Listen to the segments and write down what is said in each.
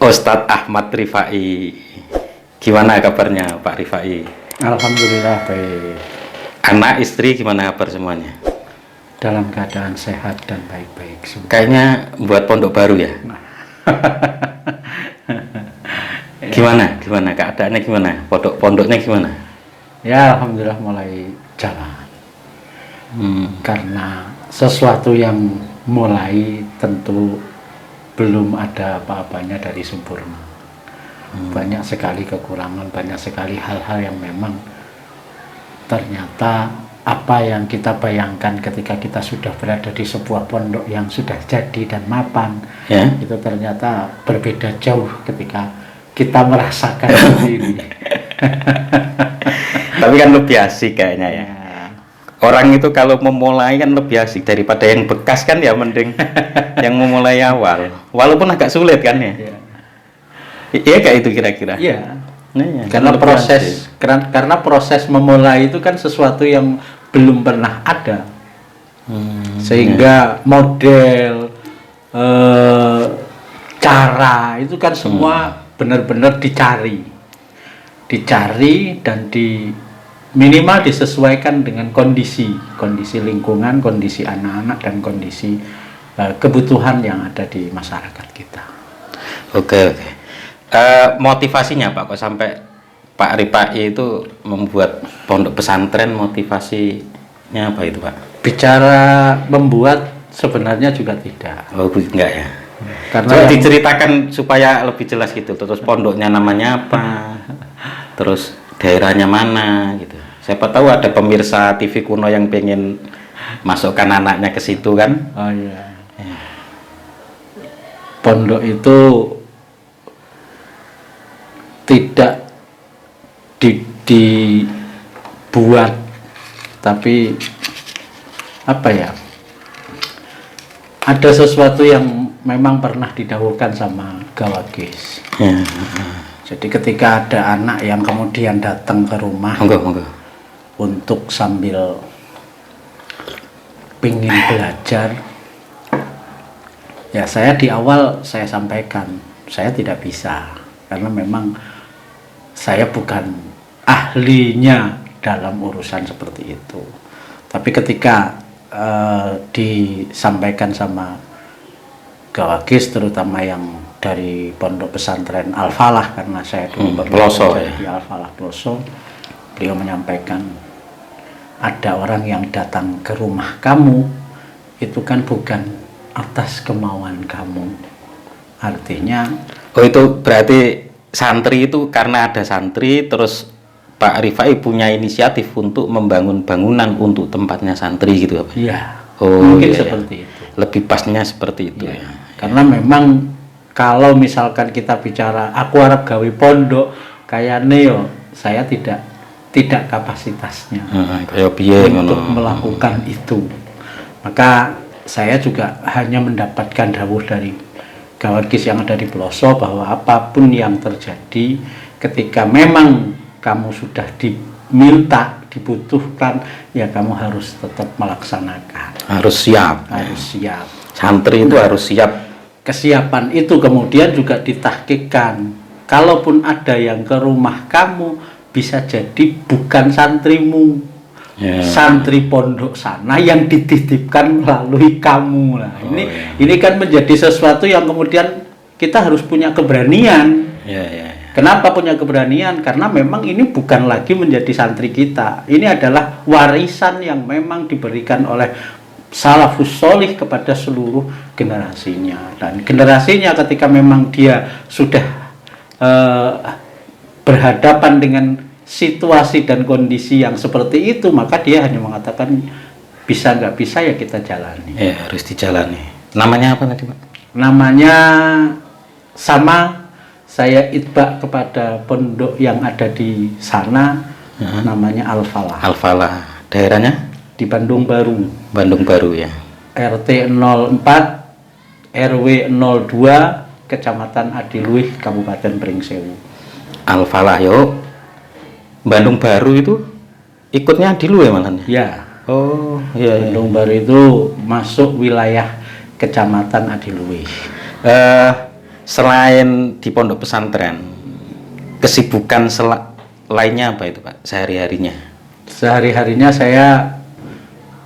Ustadz Ahmad Rifai. Gimana kabarnya Pak Rifai? Alhamdulillah baik. Anak istri gimana kabar semuanya? Dalam keadaan sehat dan baik-baik semua. Kayaknya buat pondok baru ya? Gimana keadaannya gimana? Pondoknya gimana? Ya alhamdulillah mulai jalan. Karena sesuatu yang mulai tentu belum ada apa-apanya dari sempurna. Banyak sekali kekurangan, banyak sekali hal-hal yang memang ternyata apa yang kita bayangkan ketika kita sudah berada di sebuah pondok yang sudah jadi dan mapan, Ya? itu ternyata berbeda jauh ketika kita merasakan sendiri. Tapi kan lebih asik kayaknya ya. Orang itu kalau memulai kan lebih asik daripada yang bekas kan ya, mending yang memulai awal. Walaupun agak sulit kan ya. Iya kayak itu kira-kira. Iya. Iya, Karena lebih asik. karena proses memulai itu kan sesuatu yang belum pernah ada. Sehingga model cara itu kan semua benar-benar dicari dan minimal disesuaikan dengan kondisi lingkungan, kondisi anak-anak dan kondisi kebutuhan yang ada di masyarakat kita. Oke. Motivasinya Pak, kok sampai Pak Rifai itu membuat pondok pesantren, motivasinya apa itu Pak? Bicara membuat sebenarnya juga tidak. Oh enggak ya? Karena Coba yang- diceritakan supaya lebih jelas gitu. Terus pondoknya namanya apa? Terus daerahnya mana gitu. Siapa tahu ada pemirsa TV kuno yang pengen masukkan anaknya ke situ kan? Oh iya. Pondok itu tidak dibuat, tapi apa ya? Ada sesuatu yang memang pernah didahulukan sama Gawagis. Ya. Jadi ketika ada anak yang kemudian datang ke rumah Monggo. untuk sambil pingin belajar, ya saya di awal saya sampaikan saya tidak bisa karena memang saya bukan ahlinya dalam urusan seperti itu. Tapi ketika disampaikan sama Gawagis, terutama yang dari pondok pesantren Al-Falah, karena saya dulu Peloso, bekerja di Al-Falah Peloso, beliau menyampaikan ada orang yang datang ke rumah kamu itu kan bukan atas kemauan kamu. Artinya Oh itu berarti santri itu karena ada santri terus Pak Rifai punya inisiatif untuk membangun bangunan untuk tempatnya santri gitu Pak? ya Oh, mungkin iya. seperti itu. Lebih pasnya seperti itu ya. Karena memang kalau misalkan kita bicara aku harap gawe pondok kayak Neo, saya tidak kapasitasnya Kayak piye untuk ngono. melakukan itu. Maka saya juga hanya mendapatkan dawuh dari Gawagis yang ada di Peloso bahwa apapun yang terjadi ketika memang kamu sudah diminta, dibutuhkan, ya kamu harus tetap melaksanakan. Harus siap. Harus siap. Santri itu harus siap. Kesiapan itu kemudian juga ditahkikkan. Kalaupun ada yang ke rumah kamu, bisa jadi bukan santrimu, Ya. santri pondok sana yang dititipkan melalui kamu. Nah, ini kan menjadi sesuatu yang kemudian kita harus punya keberanian. Ya. Kenapa punya keberanian? Karena memang ini bukan lagi menjadi santri kita. Ini adalah warisan yang memang diberikan oleh salafus sholih kepada seluruh generasinya. Dan generasinya ketika memang dia sudah berhadapan dengan situasi dan kondisi yang seperti itu, maka dia hanya mengatakan bisa nggak bisa ya kita jalani. Ya harus dijalani. Namanya apa tadi Pak? Namanya sama, saya itbak kepada pondok yang ada di sana, namanya Al-Falah. Al-Falah. Daerahnya? Di Bandung Baru. Bandung Baru ya. RT 04 RW 02 Kecamatan Adiluih Kabupaten Pringsewu. Al-Falah yuk. Bandung Baru itu ikutnya di lu ya malah? Ya. Oh iya. Bandung Baru itu masuk wilayah Kecamatan Adiluih. selain di pondok pesantren, kesibukan lainnya apa itu Pak sehari-harinya? Sehari-harinya saya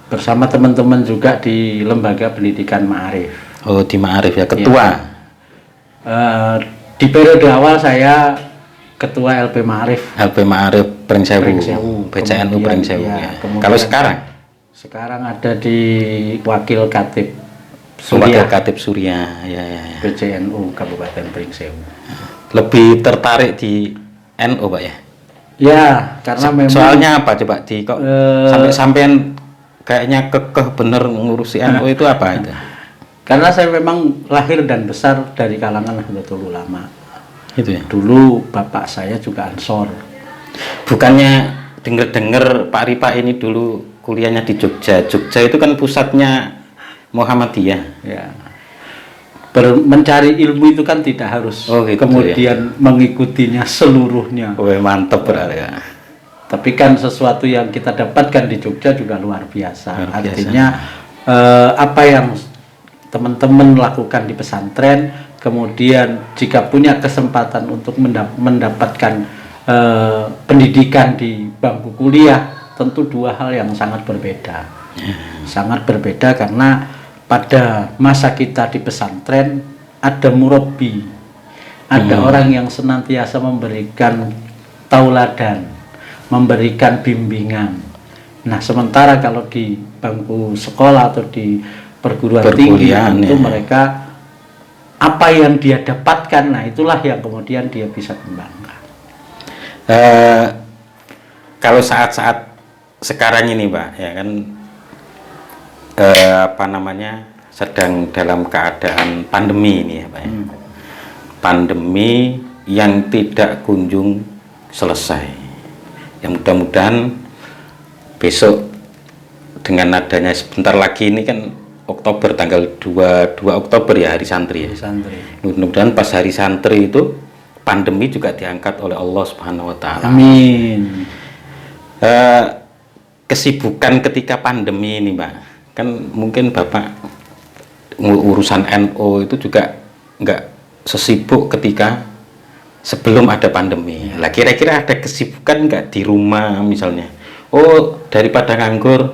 bersama teman-teman juga di lembaga pendidikan Ma'arif. Oh di Ma'arif ya, ketua? Di periode awal saya ketua LP Ma'arif. LP Ma'arif Pringsewu, PCNU Kemudian, Pringsewu ya, ya. kemudian Kalau sekarang? Sekarang ada di Wakil Katib Wakil Surya, Katib Surya, ya. PCNU Kabupaten Pringsewu. Lebih tertarik di NU Pak ya? Ya, karena memang Soalnya apa coba kok sampai-sampean kayaknya kekeh bener ngurusi NU itu apa itu? karena saya memang lahir dan besar dari kalangan Nahdlatul Ulama. Itu ya. Dulu bapak saya juga Ansor. Bukannya denger-denger Pak Ripa ini dulu kuliahnya di Jogja. Jogja itu kan pusatnya Muhammadiyah. Ya. Mencari ilmu itu kan tidak harus gitu kemudian mengikutinya seluruhnya. Oh, mantep berarti ya. Tapi kan sesuatu yang kita dapatkan di Jogja juga luar biasa. Artinya apa yang teman-teman lakukan di pesantren, kemudian jika punya kesempatan untuk mendapatkan pendidikan di bangku kuliah, tentu dua hal yang sangat berbeda. Sangat berbeda karena pada masa kita di pesantren ada murabbi, ada orang yang senantiasa memberikan tauladan, memberikan bimbingan. Nah, sementara kalau di bangku sekolah atau di perguruan tinggi itu mereka apa yang dia dapatkan, nah itulah yang kemudian dia bisa kembangkan. Kalau saat-saat sekarang ini Pak, ya kan sedang dalam keadaan pandemi ini ya Pak ya. Pandemi yang tidak kunjung selesai. Yang mudah-mudahan besok dengan adanya sebentar lagi ini kan Oktober, tanggal 2 Oktober ya, hari santri ya. Mudah-mudahan pas hari santri itu pandemi juga diangkat oleh Allah Subhanahu wa taala. Amin. Kesibukan ketika pandemi ini Pak, kan mungkin Bapak urusan NU itu juga nggak sesibuk ketika sebelum ada pandemi. Lah kira-kira ada kesibukan nggak di rumah misalnya? Oh, daripada nganggur,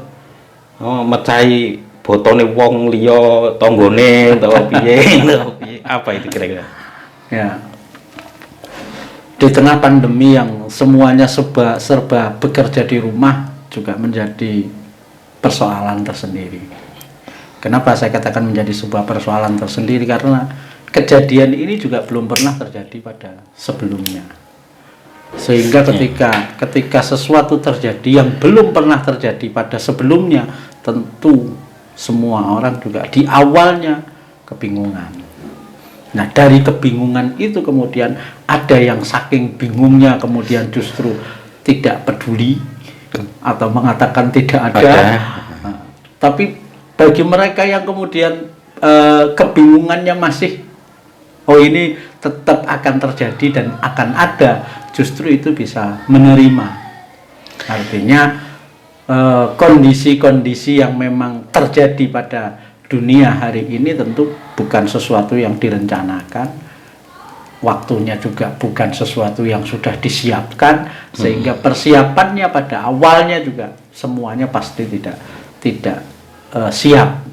mecahi botone wong liya tanggane utawa piye apa itu kira-kira? Ya. Di tengah pandemi yang semuanya serba bekerja di rumah juga menjadi persoalan tersendiri. Kenapa saya katakan menjadi sebuah persoalan tersendiri? Karena kejadian ini juga belum pernah terjadi pada sebelumnya. Sehingga ketika sesuatu terjadi yang belum pernah terjadi pada sebelumnya, tentu semua orang juga di awalnya kebingungan. Nah, dari kebingungan itu kemudian ada yang saking bingungnya kemudian justru tidak peduli atau mengatakan tidak ada. Nah, tapi bagi mereka yang kemudian kebingungannya masih ini tetap akan terjadi dan akan ada, justru itu bisa menerima. Artinya kondisi-kondisi yang memang terjadi pada dunia hari ini tentu bukan sesuatu yang direncanakan, waktunya juga bukan sesuatu yang sudah disiapkan, sehingga persiapannya pada awalnya juga semuanya pasti tidak siap.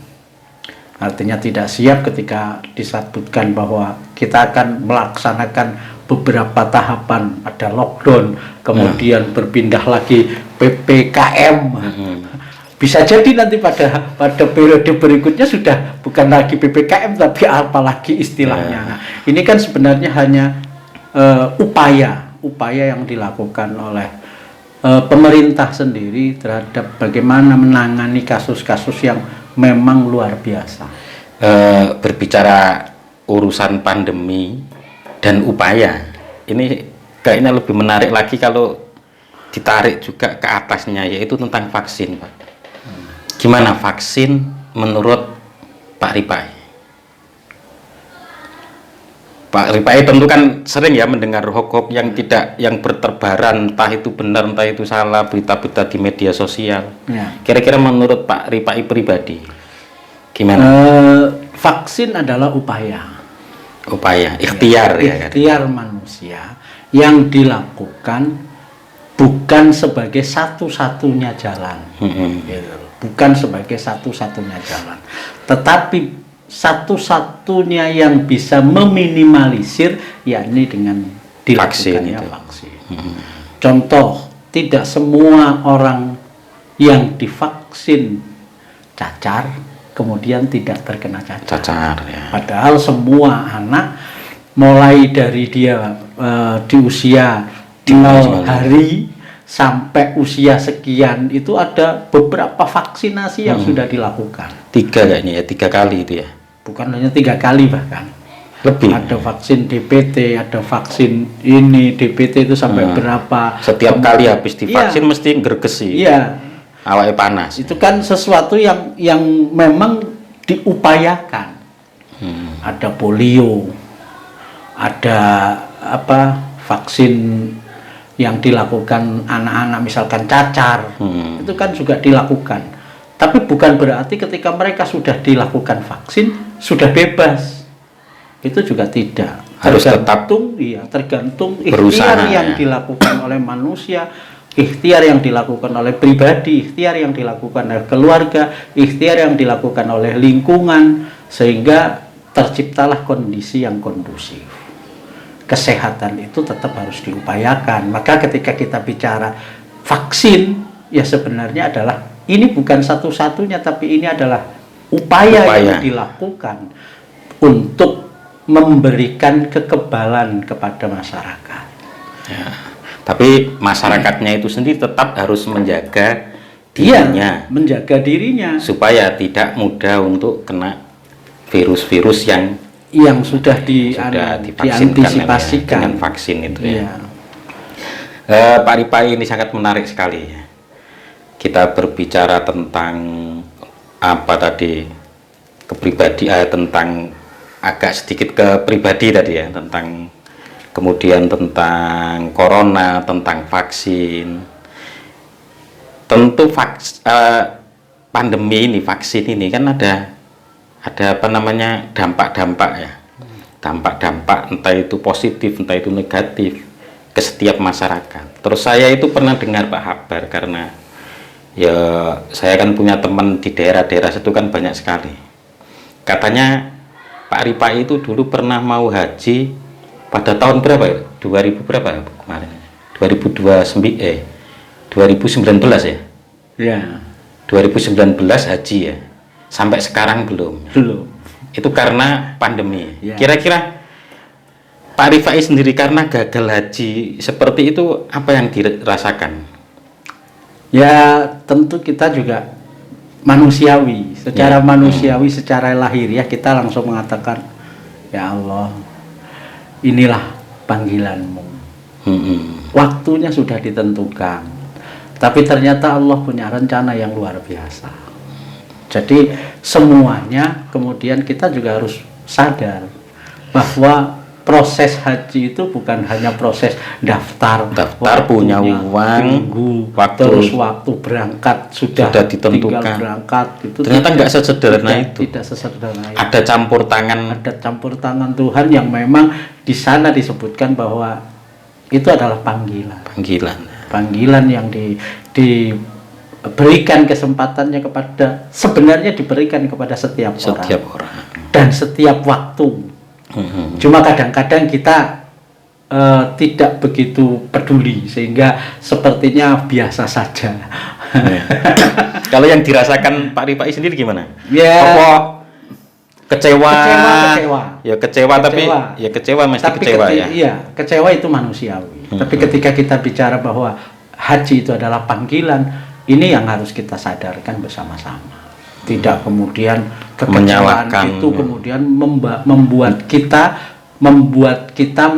Artinya tidak siap ketika disebutkan bahwa kita akan melaksanakan beberapa tahapan, ada lockdown, kemudian berpindah lagi PPKM. Bisa jadi nanti pada periode berikutnya sudah bukan lagi PPKM tapi apalagi istilahnya. Nah, ini kan sebenarnya hanya upaya yang dilakukan oleh pemerintah sendiri terhadap bagaimana menangani kasus-kasus yang memang luar biasa. Berbicara urusan pandemi dan upaya, ini kayaknya lebih menarik lagi kalau ditarik juga ke atasnya, yaitu tentang vaksin, Pak. Gimana vaksin menurut Pak Ripai? Pak Ripai tentu kan sering ya mendengar hoax yang berterbaran, entah itu benar entah itu salah, berita-berita di media sosial. Kira-kira menurut Pak Ripai pribadi gimana? Vaksin adalah upaya. upaya ikhtiar ya kan. Ikhtiar manusia yang dilakukan bukan sebagai satu-satunya jalan, gitu. Bukan sebagai satu-satunya jalan, tetapi satu-satunya yang bisa meminimalisir yakni dengan dilakukannya vaksin. Contoh, tidak semua orang yang divaksin cacar kemudian tidak terkena cacar. Ya. Padahal semua anak mulai dari dia di usia 0 hari sampai usia sekian itu ada beberapa vaksinasi yang sudah dilakukan. 3 kayaknya ya, 3 kali itu ya. Bukan hanya 3 kali bahkan. Lebih. Ada vaksin DPT, ada vaksin ini DPT itu sampai berapa. Setiap kali habis divaksin mesti gergesi. Iya. Awalnya panas. Itu kan sesuatu yang memang diupayakan. Ada polio, ada vaksin yang dilakukan anak-anak misalkan cacar, itu kan juga dilakukan. Tapi bukan berarti ketika mereka sudah dilakukan vaksin sudah bebas. Itu juga tidak. Harus tetap tergantung ikhtiar yang dilakukan oleh manusia, ikhtiar yang dilakukan oleh pribadi, ikhtiar yang dilakukan oleh keluarga, ikhtiar yang dilakukan oleh lingkungan, sehingga terciptalah kondisi yang kondusif. Kesehatan itu tetap harus diupayakan. Maka ketika kita bicara vaksin, ya sebenarnya adalah ini bukan satu-satunya, tapi ini adalah upaya yang dilakukan untuk memberikan kekebalan kepada masyarakat. Ya. Tapi masyarakatnya itu sendiri tetap harus menjaga dirinya, menjaga dirinya supaya tidak mudah untuk kena virus-virus yang sudah diantisipasikan dengan vaksin itu ya. Pak Ripai, ini sangat menarik sekali ya. Kita berbicara tentang apa tadi, tentang agak sedikit ke pribadi tadi ya, tentang kemudian tentang corona, tentang vaksin. Tentu pandemi ini, vaksin ini kan ada dampak-dampak ya. Dampak-dampak entah itu positif, entah itu negatif ke setiap masyarakat. Terus saya itu pernah dengar Pak Habar, karena ya saya kan punya teman di daerah-daerah situ kan banyak sekali. Katanya Pak Ripai itu dulu pernah mau haji pada tahun berapa ya? 2000 berapa ya kemarin? 2019 ya? Ya. 2019 haji ya. Sampai sekarang belum. Itu karena pandemi. Ya. Kira-kira Pak Ripai sendiri karena gagal haji seperti itu, apa yang dirasakan? Ya, tentu kita juga manusiawi, secara manusiawi, secara lahiriah kita langsung mengatakan, ya Allah, inilah panggilanmu. Waktunya sudah ditentukan, tapi ternyata Allah punya rencana yang luar biasa. Jadi semuanya kemudian kita juga harus sadar bahwa proses haji itu bukan hanya proses daftar punya uang, terus waktu berangkat sudah ditentukan, tinggal berangkat, itu ternyata nggak sesederhana itu. Tidak sesederhana itu. Ada campur tangan Tuhan yang memang di sana disebutkan bahwa itu adalah panggilan yang diberikan kesempatannya sebenarnya diberikan kepada setiap orang dan setiap waktu. Cuma kadang-kadang kita tidak begitu peduli, sehingga sepertinya biasa saja. Kalau yang dirasakan Pak Ripai sendiri gimana? Ya, kecewa. Kecewa, tapi mesti kecewa ya. Iya, kecewa itu manusiawi. Tapi ketika kita bicara bahwa haji itu adalah panggilan, ini yang harus kita sadarkan bersama-sama. Tidak kemudian kekecewaan itu kemudian membuat kita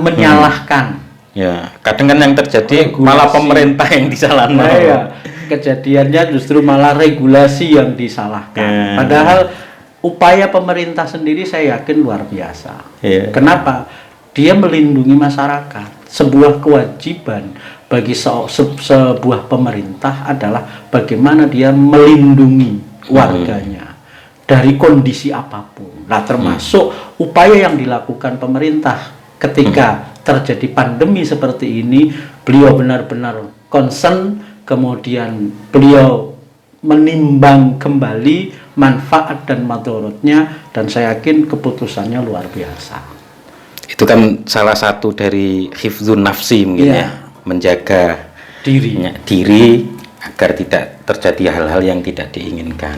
menyalahkan. Ya, kadang kan yang terjadi malah pemerintah yang disalahkan. Ya, kejadiannya justru malah regulasi yang disalahkan. Padahal upaya pemerintah sendiri saya yakin luar biasa. Kenapa? Dia melindungi masyarakat. Sebuah kewajiban bagi sebuah pemerintah adalah bagaimana dia melindungi warganya. dari kondisi apapun. Nah, termasuk upaya yang dilakukan pemerintah ketika terjadi pandemi seperti ini, beliau benar-benar concern, kemudian beliau menimbang kembali manfaat dan madorotnya, dan saya yakin keputusannya luar biasa. Itu kan salah satu dari hifdzun nafsi mungkin Iya. ya, menjaga diri agar tidak terjadi hal-hal yang tidak diinginkan.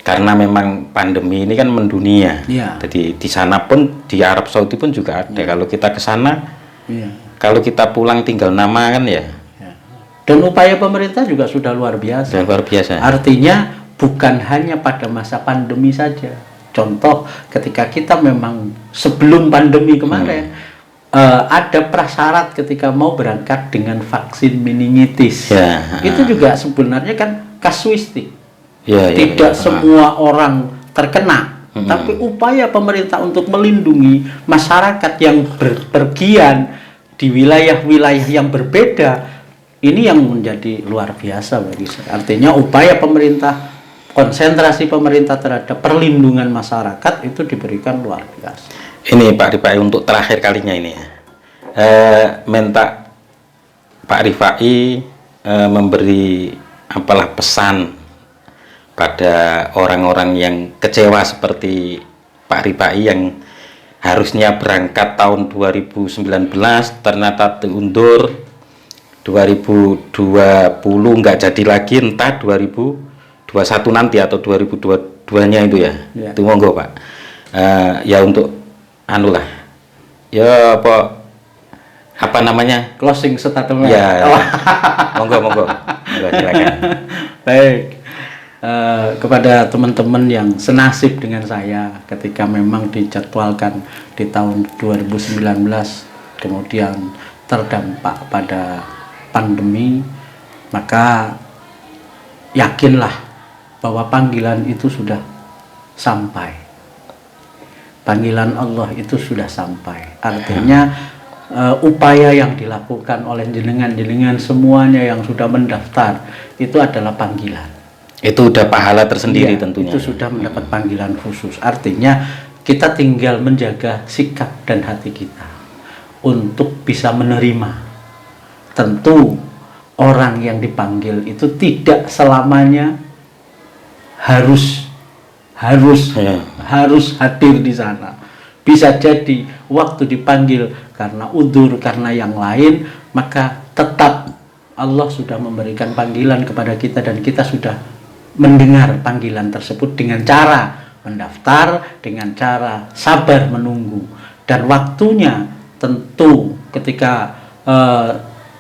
Karena memang pandemi ini kan mendunia. Iya. Jadi di sana pun, di Arab Saudi pun juga ada. Kalau kita ke sana, Iya. kalau kita pulang tinggal nama kan ya. Ya. Dan upaya pemerintah juga sudah luar biasa. Sudah luar biasa. Artinya bukan hanya pada masa pandemi saja. Contoh ketika kita memang sebelum pandemi kemarin ada prasyarat ketika mau berangkat dengan vaksin meningitis. Ya. Itu juga sebenarnya kan kasuistik. Ya, Tidak semua orang terkena. Tapi upaya pemerintah untuk melindungi masyarakat yang berpergian di wilayah-wilayah yang berbeda, ini yang menjadi luar biasa bagi saya. Artinya upaya pemerintah, konsentrasi pemerintah terhadap perlindungan masyarakat itu diberikan luar biasa. Ini Pak Rifai untuk terakhir kalinya ini ya. Minta Pak Rifai memberi apalah pesan pada orang-orang yang kecewa seperti Pak Rifai yang harusnya berangkat tahun 2019 ternyata diundur, 2020 nggak jadi lagi, entah 2021 nanti atau 2022-nya itu ya. Ya. Itu monggo Pak. Ya untuk anulah. Ya apa namanya? Closing statement. Ya. Monggo silakan. Baik. Kepada teman-teman yang senasib dengan saya ketika memang dijadwalkan di tahun 2019 kemudian terdampak pada pandemi, maka yakinlah bahwa panggilan itu sudah sampai. Panggilan Allah itu sudah sampai. Artinya upaya yang dilakukan oleh jenengan semuanya yang sudah mendaftar itu adalah panggilan. Itu udah pahala tersendiri Iya, tentunya. itu sudah mendapat panggilan khusus. Artinya kita tinggal menjaga sikap dan hati kita untuk bisa menerima. Tentu orang yang dipanggil itu tidak selamanya harus Ya. hadir di sana. Bisa jadi waktu dipanggil karena udzur, karena yang lain, maka tetap Allah sudah memberikan panggilan kepada kita dan kita sudah mendengar panggilan tersebut dengan cara mendaftar, dengan cara sabar menunggu, dan waktunya tentu ketika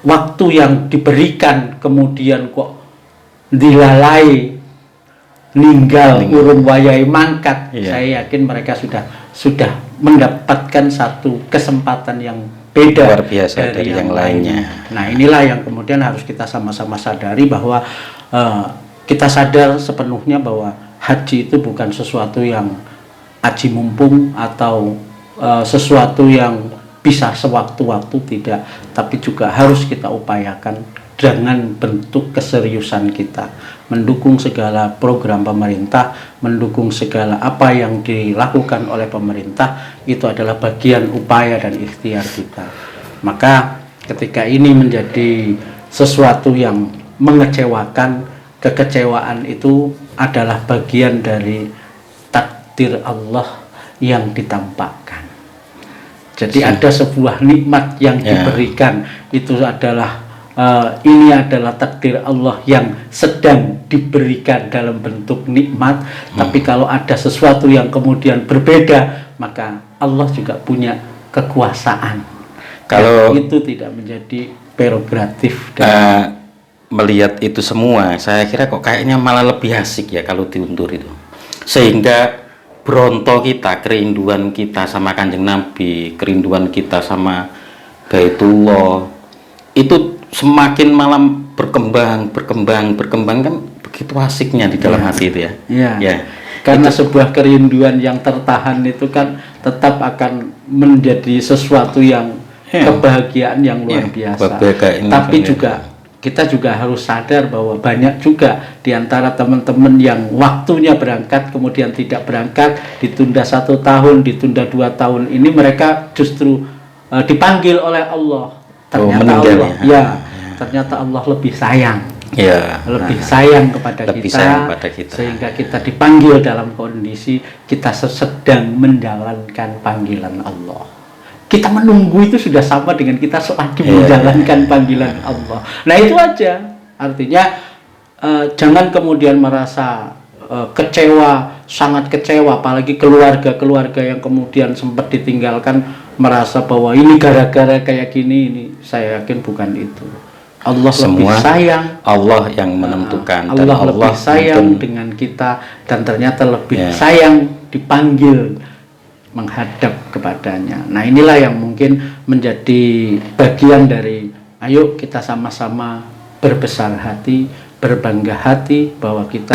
waktu yang diberikan kemudian kok dilalai, ninggal urung wayai mangkat. Iya. Saya yakin mereka sudah mendapatkan satu kesempatan yang beda Luar biasa dari yang lainnya. Nah, inilah yang kemudian harus kita sama-sama sadari bahwa kita sadar sepenuhnya bahwa haji itu bukan sesuatu yang aji mumpung atau sesuatu yang bisa sewaktu-waktu, tidak, tapi juga harus kita upayakan dengan bentuk keseriusan kita, mendukung segala program pemerintah, mendukung segala apa yang dilakukan oleh pemerintah. Itu adalah bagian upaya dan ikhtiar kita. Maka ketika ini menjadi sesuatu yang mengecewakan, kekecewaan itu adalah bagian dari takdir Allah yang ditampakkan. Jadi ada sebuah nikmat yang diberikan, itu adalah ini adalah takdir Allah yang sedang diberikan dalam bentuk nikmat. Tapi kalau ada sesuatu yang kemudian berbeda, maka Allah juga punya kekuasaan. Kalau itu tidak menjadi prerogatif melihat itu semua, saya kira kok kayaknya malah lebih asik ya kalau diundur itu, sehingga bronto kita, kerinduan kita sama Kanjeng Nabi, kerinduan kita sama Baitullah itu semakin malam berkembang kan, begitu asiknya di dalam hati itu ya. Ya. Karena sebuah kerinduan yang tertahan itu kan tetap akan menjadi sesuatu yang kebahagiaan yang luar biasa. Tapi juga kita juga harus sadar bahwa banyak juga di antara teman-teman yang waktunya berangkat kemudian tidak berangkat, ditunda 1 tahun, ditunda 2 tahun, ini mereka justru dipanggil oleh Allah. Ternyata Allah, ternyata Allah lebih sayang, lebih sayang kepada kita, sehingga kita dipanggil dalam kondisi kita sedang menjalankan panggilan Allah. Kita menunggu itu sudah sama dengan kita lagi menjalankan panggilan Allah. Nah itu aja. Artinya jangan kemudian merasa kecewa, sangat kecewa, apalagi keluarga-keluarga yang kemudian sempat ditinggalkan merasa bahwa ini gara-gara kayak gini. Ini saya yakin bukan itu. Allah lebih sayang. Allah yang menentukan. Allah lebih sayang dengan kita, dan ternyata lebih sayang dipanggil menghadap kepadanya. Nah inilah yang mungkin menjadi bagian dari ayo kita sama-sama berbesar hati, berbangga hati bahwa kita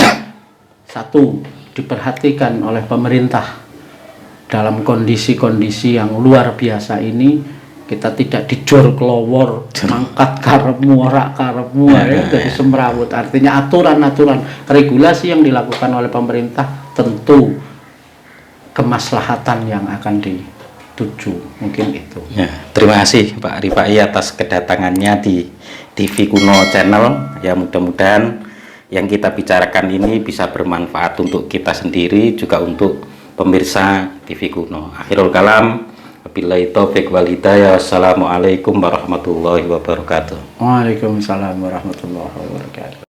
satu diperhatikan oleh pemerintah dalam kondisi-kondisi yang luar biasa ini. Kita tidak dijor kelowor, mangkat karepmu, ora karepmu ya, dari semrawut. Artinya aturan-aturan regulasi yang dilakukan oleh pemerintah tentu kemaslahatan yang akan dituju, mungkin itu. Ya, terima kasih Pak Rifai atas kedatangannya di TV Kuno Channel. Ya mudah-mudahan yang kita bicarakan ini bisa bermanfaat untuk kita sendiri, juga untuk pemirsa TV Kuno. Akhirul kalam, wabillahi taufiq wal hidayah. Wassalamualaikum warahmatullahi wabarakatuh. Waalaikumsalam warahmatullahi wabarakatuh.